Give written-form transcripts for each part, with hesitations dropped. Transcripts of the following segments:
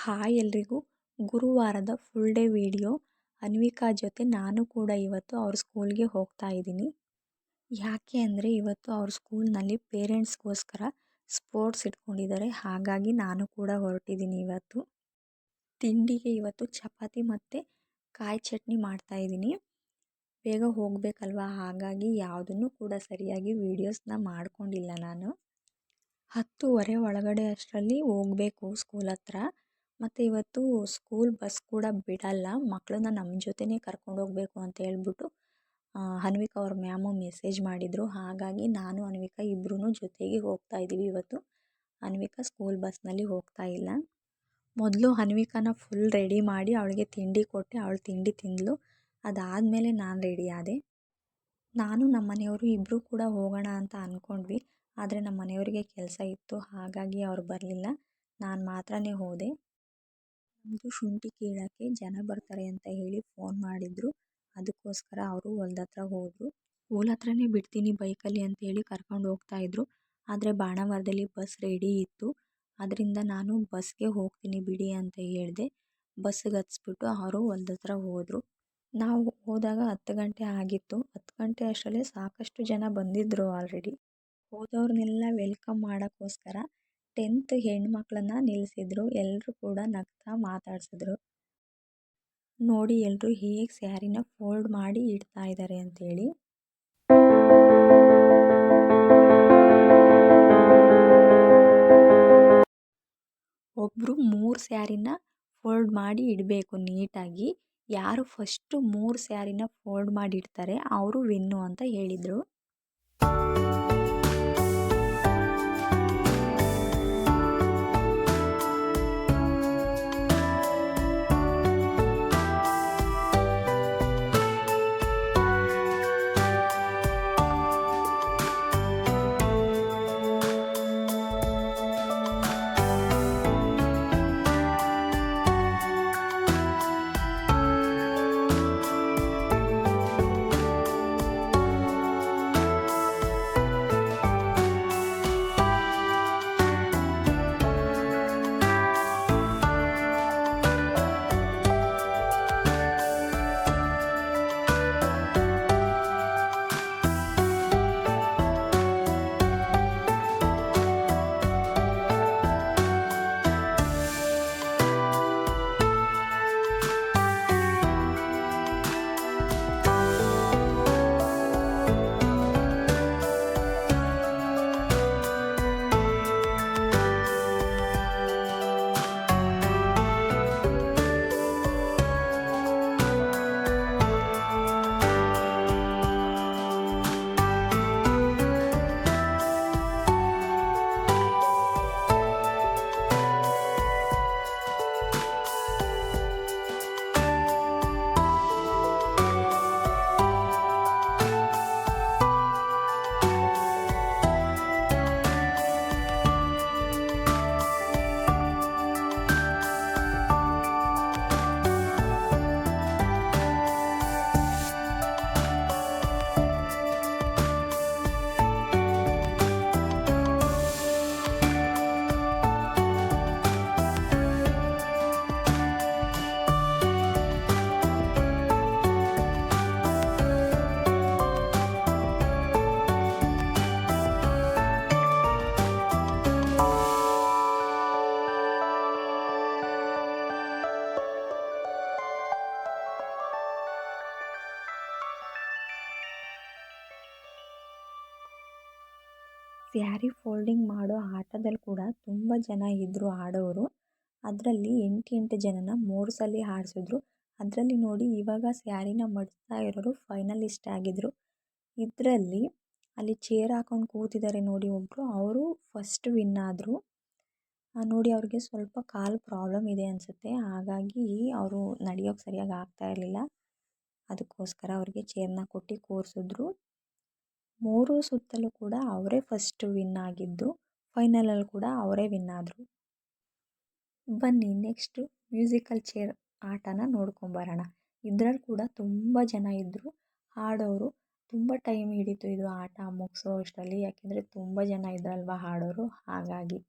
Hi ಎಲ್ರಿಗೂ. ಗುರುವಾರದ full day video. Anvika ಜೊತೆ ನಾನು ಕೂಡ ಇವತ್ತು ಅವ್ರ ಸ್ಕೂಲ್ಗೆ ಹೋಗ್ತಾ ಇದ್ದೀನಿ. ಯಾಕೆ ಅಂದರೆ ಇವತ್ತು ಅವ್ರ ಸ್ಕೂಲ್ನಲ್ಲಿ ಪೇರೆಂಟ್ಸ್ಗೋಸ್ಕರ ಸ್ಪೋರ್ಟ್ಸ್ ಇಟ್ಕೊಂಡಿದ್ದಾರೆ. ಹಾಗಾಗಿ ನಾನು ಕೂಡ ಹೊರಟಿದ್ದೀನಿ ಇವತ್ತು. ತಿಂಡಿಗೆ ಇವತ್ತು ಚಪಾತಿ ಮತ್ತು ಕಾಯಿ ಚಟ್ನಿ ಮಾಡ್ತಾಯಿದ್ದೀನಿ. ಬೇಗ ಹೋಗಬೇಕಲ್ವ, ಹಾಗಾಗಿ ಯಾವುದನ್ನು ಕೂಡ ಸರಿಯಾಗಿ ವೀಡಿಯೋಸ್ನ ಮಾಡ್ಕೊಂಡಿಲ್ಲ ನಾನು. 10:30 ಒಳಗಡೆ ಅಷ್ಟರಲ್ಲಿ ಹೋಗಬೇಕು ಸ್ಕೂಲ್ ಹತ್ರ. ಮತ್ತು ಇವತ್ತು ಸ್ಕೂಲ್ ಬಸ್ ಕೂಡ ಬಿಡಲ್ಲ, ಮಕ್ಕಳನ್ನ ನಮ್ಮ ಜೊತೆನೇ ಕರ್ಕೊಂಡು ಹೋಗಬೇಕು ಅಂತ ಹೇಳ್ಬಿಟ್ಟು ಅನ್ವಿಕಾ ಅವ್ರ ಮ್ಯಾಮು ಮೆಸೇಜ್ ಮಾಡಿದರು. ಹಾಗಾಗಿ ನಾನು ಅನ್ವಿಕಾ ಇಬ್ಬರೂ ಜೊತೆಗೆ ಹೋಗ್ತಾ ಇದ್ದೀವಿ ಇವತ್ತು. ಅನ್ವಿಕಾ ಸ್ಕೂಲ್ ಬಸ್ನಲ್ಲಿ ಹೋಗ್ತಾ ಇಲ್ಲ. ಮೊದಲು ಅನ್ವಿಕಾನ ಫುಲ್ ರೆಡಿ ಮಾಡಿ ಅವಳಿಗೆ ತಿಂಡಿ ಕೊಟ್ಟೆ, ಅವಳು ತಿಂಡಿ ತಿಂದಳು. ಅದಾದಮೇಲೆ ನಾನು ರೆಡಿ ಆದೆ. ನಾನು ನಮ್ಮ ಮನೆಯವರು ಇಬ್ಬರು ಕೂಡ ಹೋಗೋಣ ಅಂತ ಅಂದ್ಕೊಂಡ್ವಿ. ಆದರೆ ನಮ್ಮ ಮನೆಯವರಿಗೆ ಕೆಲಸ ಇತ್ತು, ಹಾಗಾಗಿ ಅವ್ರು ಬರಲಿಲ್ಲ. ನಾನು ಮಾತ್ರನೇ ಹೋದೆ. ನಮ್ಮದು ಶುಂಠಿ ಕೀಳೋಕ್ಕೆ ಜನ ಬರ್ತಾರೆ ಅಂತ ಹೇಳಿ ಫೋನ್ ಮಾಡಿದರು. ಅದಕ್ಕೋಸ್ಕರ ಅವರು ಹೊಲ್ದ ಹತ್ರ ಹೋದರು. ಸ್ಕೂಲ್ ಹತ್ರನೇ ಬಿಡ್ತೀನಿ ಬೈಕಲ್ಲಿ ಅಂತೇಳಿ ಕರ್ಕೊಂಡು ಹೋಗ್ತಾಯಿದ್ರು. ಆದರೆ ಬಾಣಾವರದಲ್ಲಿ ಬಸ್ ರೆಡಿ ಇತ್ತು. ಅದರಿಂದ ನಾನು ಬಸ್ಗೆ ಹೋಗ್ತೀನಿ ಬಿಡಿ ಅಂತ ಹೇಳಿದೆ. ಬಸ್ಸಿಗೆ ಹತ್ಸ್ಬಿಟ್ಟು ಅವರು ಹೊಲ್ದ ಹತ್ರ ಹೋದರು. ನಾವು ಹೋದಾಗ 10 ಗಂಟೆ ಆಗಿತ್ತು. 10 ಗಂಟೆ ಅಷ್ಟರಲ್ಲೇ ಸಾಕಷ್ಟು ಜನ ಬಂದಿದ್ದರು ಆಲ್ರೆಡಿ. ಹೋದವ್ರನ್ನೆಲ್ಲ ವೆಲ್ಕಮ್ ಮಾಡೋಕ್ಕೋಸ್ಕರ 10th ಹೆಣ್ಮಕ್ಳನ್ನ ನಿಲ್ಲಿಸಿದ್ರು. ಎಲ್ಲರೂ ಕೂಡ ನಗ್ತಾ ಮಾತಾಡ್ಸಿದ್ರು. ನೋಡಿ ಎಲ್ಲರೂ ಹೇಗೆ ಸ್ಯಾರಿನ ಫೋಲ್ಡ್ ಮಾಡಿ ಇಡ್ತಾ ಇದ್ದಾರೆ ಅಂತೇಳಿ. ಒಬ್ಬರು 3 ಸ್ಯಾರಿನ ಫೋಲ್ಡ್ ಮಾಡಿ ಇಡಬೇಕು ನೀಟಾಗಿ. ಯಾರು ಫಸ್ಟು 3 ಸ್ಯಾರಿನ ಫೋಲ್ಡ್ ಮಾಡಿ ಇಡ್ತಾರೆ ಅವರು ವಿನ್ನು ಅಂತ ಹೇಳಿದರು. ಸ್ಯಾರಿ ಫೋಲ್ಡಿಂಗ್ ಮಾಡೋ ಆಟದಲ್ಲಿ ಕೂಡ ತುಂಬ ಜನ ಇದ್ದರು ಆಡೋರು. ಅದರಲ್ಲಿ 8 ಜನನ 3 ಸಲ ಆಡಿಸಿದ್ರು. ಅದರಲ್ಲಿ ನೋಡಿ ಇವಾಗ ಸ್ಯಾರಿನ ಮಡಿಸ್ತಾ ಇರೋರು ಫೈನಲಿಸ್ಟ್ ಆಗಿದ್ರು. ಇದರಲ್ಲಿ ಅಲ್ಲಿ ಚೇರ್ ಹಾಕೊಂಡು ಕೂತಿದ್ದಾರೆ ನೋಡಿ ಒಬ್ಬರು, ಅವರು ಫಸ್ಟ್ ವಿನ್ ಆದರು. ನೋಡಿ ಅವ್ರಿಗೆ ಸ್ವಲ್ಪ ಕಾಲು ಪ್ರಾಬ್ಲಮ್ ಇದೆ ಅನಿಸುತ್ತೆ, ಹಾಗಾಗಿ ಅವರು ನಡೆಯೋಕ್ಕೆ ಸರಿಯಾಗಿ ಆಗ್ತಾ ಇರಲಿಲ್ಲ. ಅದಕ್ಕೋಸ್ಕರ ಅವ್ರಿಗೆ ಚೇರ್ನ ಕೊಟ್ಟು ಕೂರಿಸಿದ್ರು. 3 ಸುತ್ತಲೂ ಕೂಡ ಅವರೇ ಫಸ್ಟ್ ವಿನ್ ಆಗಿದ್ದು. ಫೈನಲಲ್ಲಿ ಕೂಡ ಅವರೇ ವಿನ್ ಆದರು. ಬನ್ನಿ ನೆಕ್ಸ್ಟು ಮ್ಯೂಸಿಕಲ್ ಚೇರ್ ಆಟನ ನೋಡ್ಕೊಂಬರೋಣ. ಇದರಲ್ಲಿ ಕೂಡ ತುಂಬ ಜನ ಇದ್ದರು ಆಡೋರು. ತುಂಬ ಟೈಮ್ ಹಿಡಿತು ಇದು ಆಟ ಮುಗಿಸೋ ಅಷ್ಟರಲ್ಲಿ, ಯಾಕೆಂದರೆ ತುಂಬ ಜನ ಇದ್ರಲ್ವ ಆಡೋರು, ಹಾಗಾಗಿ.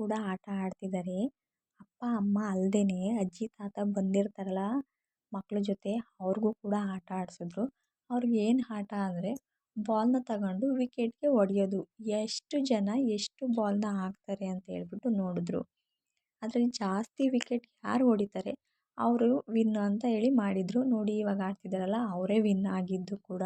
ಕೂಡ ಆಟ ಆಡ್ತಿದ್ದಾರೆ. ಅಪ್ಪ ಅಮ್ಮ ಅಲ್ಲದೇನೆ ಅಜ್ಜಿ ತಾತ ಬಂದಿರ್ತಾರಲ್ಲ ಮಕ್ಳ ಜೊತೆ, ಅವ್ರಿಗೂ ಕೂಡ ಆಟ ಆಡಿಸಿದ್ರು. ಅವ್ರಿಗೆ ಏನು ಆಟ ಅಂದರೆ ಬಾಲ್ನ ತಗೊಂಡು ವಿಕೆಟ್ಗೆ ಹೊಡೆಯೋದು. ಎಷ್ಟು ಜನ ಎಷ್ಟು ಬಾಲ್ನ ಹಾಕ್ತಾರೆ ಅಂತ ಹೇಳ್ಬಿಟ್ಟು ನೋಡಿದ್ರು. ಅದರಲ್ಲಿ ಜಾಸ್ತಿ ವಿಕೆಟ್ ಯಾರು ಹೊಡಿತಾರೆ ಅವರು ವಿನ್ ಅಂತ ಹೇಳಿ ಮಾಡಿದರು. ನೋಡಿ ಇವಾಗ ಆಡ್ತಿದ್ದಾರಲ್ಲ ಅವರೇ ವಿನ್ ಆಗಿದ್ದು ಕೂಡ.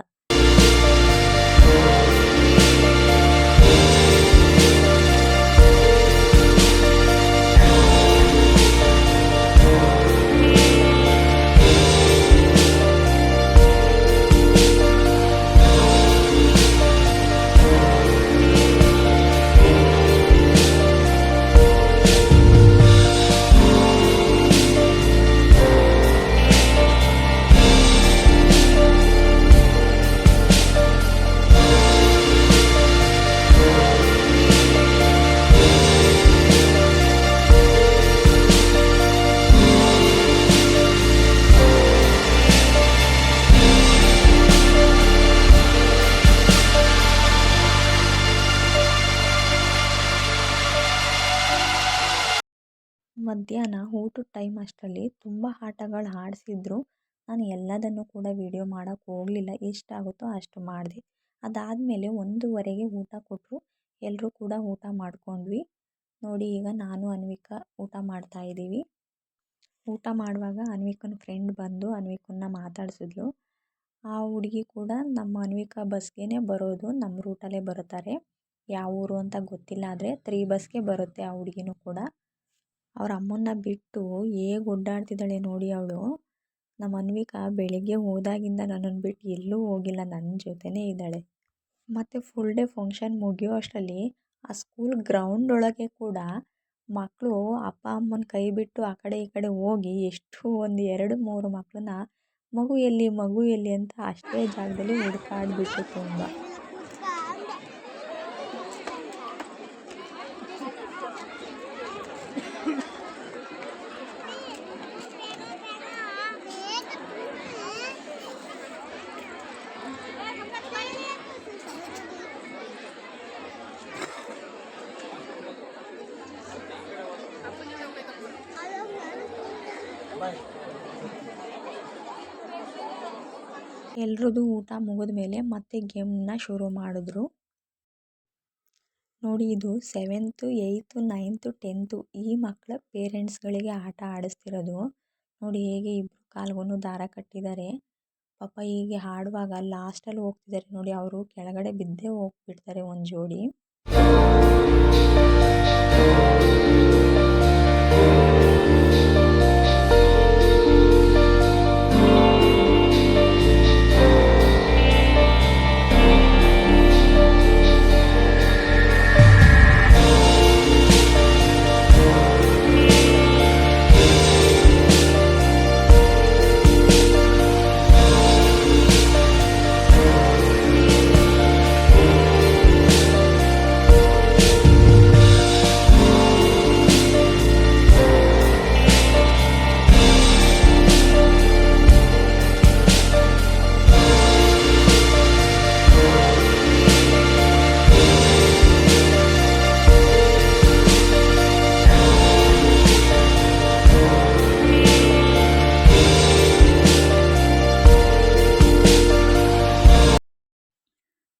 ಮಧ್ಯಾಹ್ನ ಊಟದ ಟೈಮ್ ಅಷ್ಟರಲ್ಲಿ ತುಂಬ ಆಟಗಳು ಆಡಿಸಿದ್ರು. ನಾನು ಎಲ್ಲದನ್ನು ಕೂಡ ವೀಡಿಯೋ ಮಾಡೋಕ್ಕೆ ಹೋಗಲಿಲ್ಲ, ಎಷ್ಟಾಗುತ್ತೋ ಅಷ್ಟು ಮಾಡಿದೆ. ಅದಾದಮೇಲೆ 1:30ಗೆ ಊಟ ಕೊಟ್ಟರು. ಎಲ್ಲರೂ ಕೂಡ ಊಟ ಮಾಡ್ಕೊಂಡ್ವಿ. ನೋಡಿ ಈಗ ನಾನು ಅನ್ವಿಕಾ ಊಟ ಮಾಡ್ತಾಯಿದ್ದೀವಿ. ಊಟ ಮಾಡುವಾಗ ಅನ್ವಿಕನ ಫ್ರೆಂಡ್ ಬಂದು ಅನ್ವಿಕನ್ನ ಮಾತಾಡಿಸಿದ್ಲು. ಆ ಹುಡುಗಿ ಕೂಡ ನಮ್ಮ ಅನ್ವಿಕಾ ಬಸ್ಗೆ ಬರೋದು, ನಮ್ಮ ರೂಟಲ್ಲೇ ಬರುತ್ತಾರೆ. ಯಾವ ಊರು ಅಂತ ಗೊತ್ತಿಲ್ಲ, ಆದರೆ 3 ಬಸ್ಗೆ ಬರುತ್ತೆ ಆ ಹುಡುಗಿನೂ ಕೂಡ. ಅವ್ರ ಅಮ್ಮನ್ನ ಬಿಟ್ಟು ಹೇಗೆ ಓಡಾಡ್ತಿದ್ದಾಳೆ ನೋಡಿ ಅವಳು. ನಮ್ಮ ಅನ್ವಿಕಾ ಬೆಳಿಗ್ಗೆ ಹೋದಾಗಿಂದ ನನ್ನನ್ನು ಬಿಟ್ಟು ಎಲ್ಲೂ ಹೋಗಿಲ್ಲ, ನನ್ನ ಜೊತೆನೇ ಇದ್ದಾಳೆ. ಮತ್ತು ಫುಲ್ ಡೇ ಫಂಕ್ಷನ್ ಮುಗಿಯೋ ಅಷ್ಟರಲ್ಲಿ ಆ ಸ್ಕೂಲ್ ಗ್ರೌಂಡ್ ಒಳಗೆ ಕೂಡ ಮಕ್ಕಳು ಅಪ್ಪ ಅಮ್ಮನ ಕೈ ಬಿಟ್ಟು ಆ ಕಡೆ ಈ ಕಡೆ ಹೋಗಿ ಎಷ್ಟು ಒಂದು 2-3 ಮಕ್ಕಳನ್ನ ಮಗು ಎಲ್ಲಿ ಅಂತ ಅಷ್ಟೇ ಜಾಗದಲ್ಲಿ ಹುಡುಕಾಡ್ಬಿಟ್ಟು ತುಂಬ. ಎಲ್ರದ್ದು ಊಟ ಮುಗಿದ ಮೇಲೆ ಮತ್ತೆ ಗೇಮ್ನ ಶುರು ಮಾಡಿದ್ರು. ನೋಡಿ ಇದು 7th 8th 9th 10th ಈ ಮಕ್ಕಳ ಪೇರೆಂಟ್ಸ್ಗಳಿಗೆ ಆಟ ಆಡಿಸ್ತಿರೋದು. ನೋಡಿ ಹೇಗೆ ಇಬ್ಬರು ಕಾಲ್ಗೂ ದಾರ ಕಟ್ಟಿದ್ದಾರೆ. ಪಾಪ ಹೀಗೆ ಆಡುವಾಗ ಲಾಸ್ಟಲ್ಲಿ ಹೋಗ್ತಿದ್ದಾರೆ ನೋಡಿ, ಅವರು ಕೆಳಗಡೆ ಬಿದ್ದೇ ಹೋಗ್ಬಿಡ್ತಾರೆ ಒಂದು ಜೋಡಿ.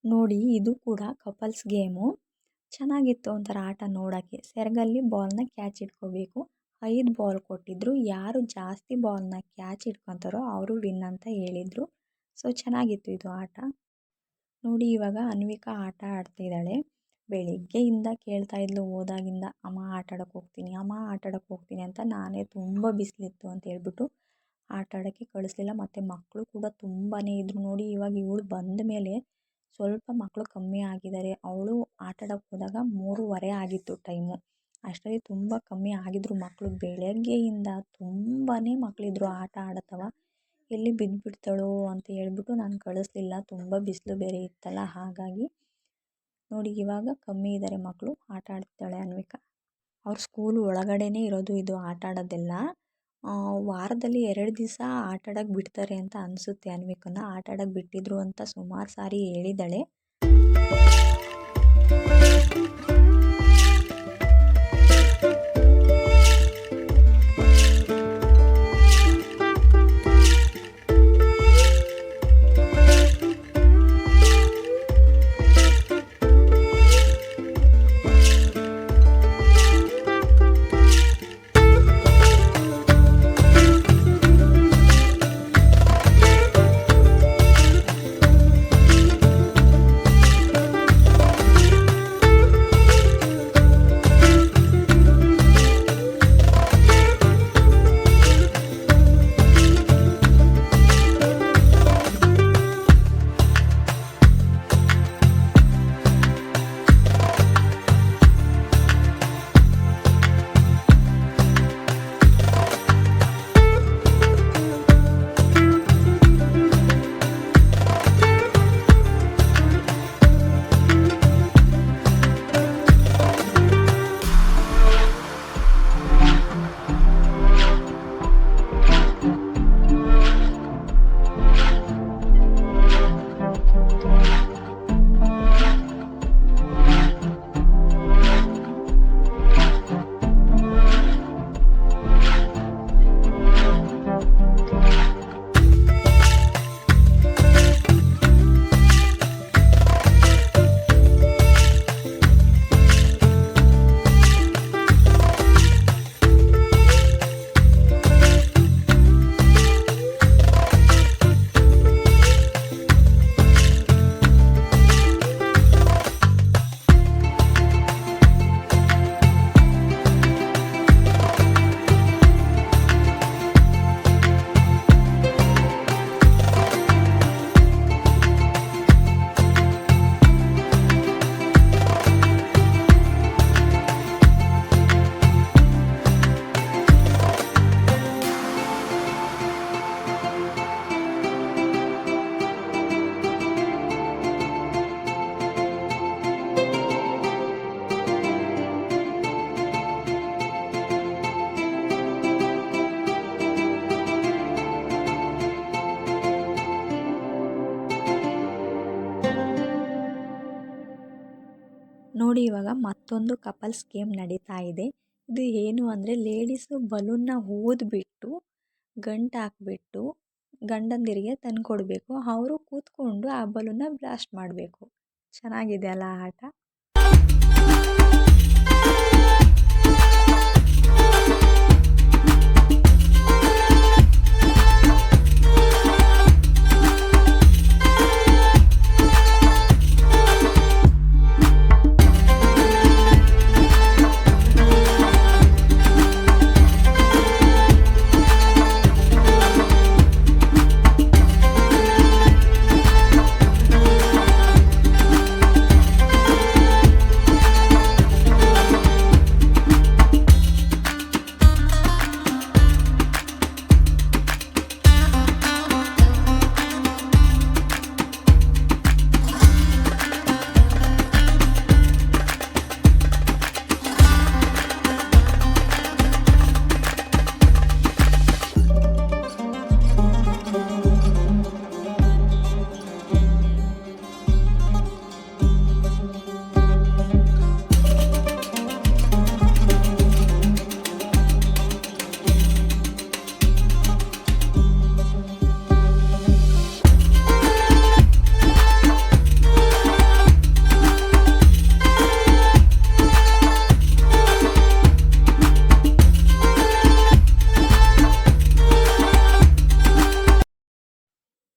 ನೋಡಿ ಇದು ಕೂಡ ಕಪಲ್ಸ್ ಗೇಮು. ಚೆನ್ನಾಗಿತ್ತು ಒಂಥರ ಆಟ ನೋಡೋಕ್ಕೆ. ಸೆರಗಲ್ಲಿ ಬಾಲ್ನ ಕ್ಯಾಚ್ ಇಟ್ಕೋಬೇಕು. 5 ಬಾಲ್ ಕೊಟ್ಟಿದ್ರು. ಯಾರು ಜಾಸ್ತಿ ಬಾಲ್ನ ಕ್ಯಾಚ್ ಇಟ್ಕೊತಾರೋ ಅವರು ವಿನ್ ಅಂತ ಹೇಳಿದರು. ಸೊ ಚೆನ್ನಾಗಿತ್ತು ಇದು ಆಟ. ನೋಡಿ ಇವಾಗ ಅನ್ವಿಕಾ ಆಟ ಆಡ್ತಿದ್ದಾಳೆ. ಬೆಳಿಗ್ಗೆಯಿಂದ ಕೇಳ್ತಾ ಇದ್ಲು ಹೋದಾಗಿಂದ, ಅಮ್ಮ ಆಟ ಆಡೋಕ್ಕೆ ಹೋಗ್ತೀನಿ ಅಂತ. ನಾನೇ ತುಂಬ ಬಿಸಿಲಿತ್ತು ಅಂತ ಹೇಳ್ಬಿಟ್ಟು ಆಟ ಆಡೋಕ್ಕೆ ಕಳಿಸ್ಲಿಲ್ಲ. ಮತ್ತು ಮಕ್ಕಳು ಕೂಡ ತುಂಬಾ ಇದ್ರು. ನೋಡಿ ಇವಾಗ ಇವಳು ಬಂದ ಮೇಲೆ ಸ್ವಲ್ಪ ಮಕ್ಕಳು ಕಮ್ಮಿ ಆಗಿದ್ದಾರೆ. ಅವಳು ಆಟ ಆಡೋಕ್ಕೆ ಹೋದಾಗ 3:30 ಆಗಿತ್ತು ಟೈಮು. ಅಷ್ಟರಲ್ಲಿ ತುಂಬ ಕಮ್ಮಿ ಆಗಿದ್ರು ಮಕ್ಕಳು. ಬೆಳಗ್ಗೆಯಿಂದ ತುಂಬಾ ಮಕ್ಕಳಿದ್ರು ಆಟ ಆಡತ್ತವ. ಎಲ್ಲಿ ಬಿದ್ದುಬಿಡ್ತಾಳೋ ಅಂತ ಹೇಳ್ಬಿಟ್ಟು ನಾನು ಕಳಿಸ್ಲಿಲ್ಲ, ತುಂಬ ಬಿಸಿಲು ಬೇರೆ ಇತ್ತಲ್ಲ ಹಾಗಾಗಿ. ನೋಡಿ ಇವಾಗ ಕಮ್ಮಿ ಇದ್ದಾರೆ ಮಕ್ಕಳು, ಆಟ ಆಡ್ತಿದ್ದಾಳೆ ಅನ್ವಿಕಾ. ಅವ್ರ ಸ್ಕೂಲ್ ಒಳಗಡೆನೇ ಇರೋದು ಇದು ಆಟ ಆಡೋದೆಲ್ಲ. ವಾರದಲ್ಲಿ 2 ದಿವಸ ಆಟ ಆಡೋಕ್ಕೆ ಬಿಡ್ತಾರೆ ಅಂತ ಅನಿಸುತ್ತೆ. ಅನ್ವಿಕನ್ನ ಆಟ ಆಡೋಕ್ಕೆ ಬಿಟ್ಟಿದ್ರು ಅಂತ ಸುಮಾರು ಸಾರಿ ಹೇಳಿದ್ದಾಳೆ. ನೋಡಿ ಇವಾಗ ಮತ್ತೊಂದು ಕಪಲ್ಸ್ ಗೇಮ್ ನಡೀತಾ ಇದೆ. ಇದು ಏನು ಅಂದರೆ ಲೇಡೀಸು ಬಲೂನ್ನ ಊದ್ಬಿಟ್ಟು ಗಂಟು ಹಾಕ್ಬಿಟ್ಟು ಗಂಡಂದಿರಿಗೆ ತಂದುಕೊಡ್ಬೇಕು. ಅವರು ಕೂತ್ಕೊಂಡು ಆ ಬಲೂನ್ನ ಬ್ಲಾಸ್ಟ್ ಮಾಡಬೇಕು. ಚೆನ್ನಾಗಿದೆ ಅಲ್ಲ ಆಟ.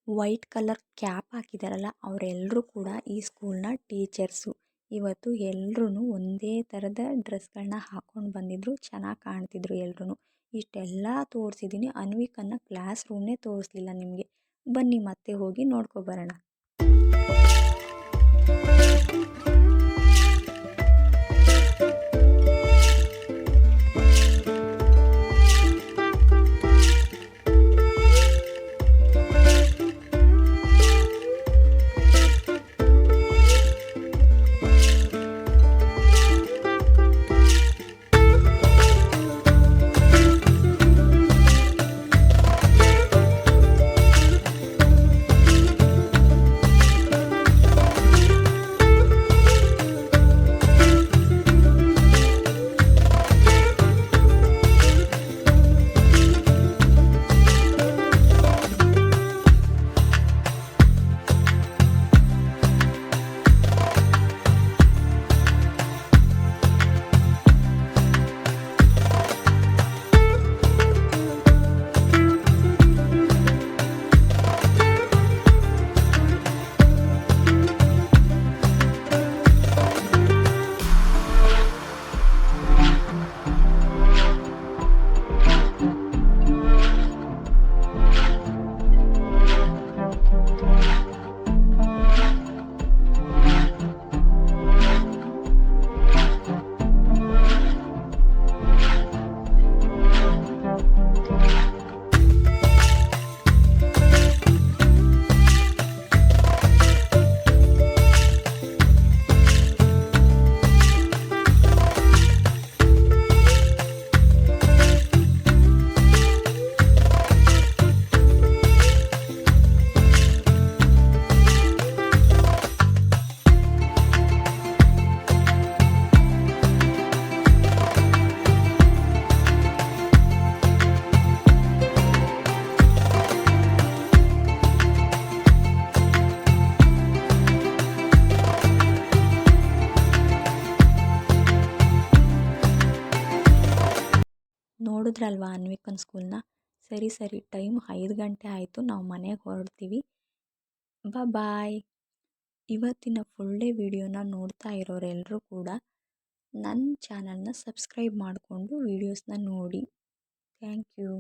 ವೈಟ್ ಕಲರ್ ಕ್ಯಾಪ್ ಹಾಕಿದಾರಲ್ಲ ಅವರೆಲ್ಲರೂ ಕೂಡ ಈ ಸ್ಕೂಲ್ನ ಟೀಚರ್ಸು. ಇವತ್ತು ಎಲ್ಲರೂ ಒಂದೇ ಥರದ ಡ್ರೆಸ್ಗಳನ್ನ ಹಾಕ್ಕೊಂಡು ಬಂದಿದ್ರು. ಚೆನ್ನಾಗಿ ಕಾಣ್ತಿದ್ರು ಎಲ್ಲರೂ. ಇಷ್ಟೆಲ್ಲ ತೋರಿಸಿದ್ದೀನಿ, ಅನ್ವಿಕನ್ನ ಕ್ಲಾಸ್ ರೂಮ್ನೇ ತೋರಿಸ್ಲಿಲ್ಲ ನಿಮಗೆ. ಬನ್ನಿ ಮತ್ತೆ ಹೋಗಿ ನೋಡ್ಕೊಬರೋಣ. ನೋಡಿದ್ರಲ್ವಾ ಅನ್ವಿಕನ್ ಸ್ಕೂಲ್ನ. ಸರಿ ಸರಿ, ಟೈಮ್ 5 ಗಂಟೆ ಆಯಿತು, ನಾವು ಮನೆಗೆ ಹೊರಡ್ತೀವಿ. ಬಾಯ್. ಇವತ್ತಿನ ಫುಲ್ ಡೇ ವಿಡಿಯೋನ ನೋಡ್ತಾ ಇರೋರೆಲ್ಲರೂ ಕೂಡ ನನ್ನ ಚಾನಲ್ನ ಸಬ್ಸ್ಕ್ರೈಬ್ ಮಾಡಿಕೊಂಡು ವೀಡಿಯೋಸ್ನ ನೋಡಿ. Thank you.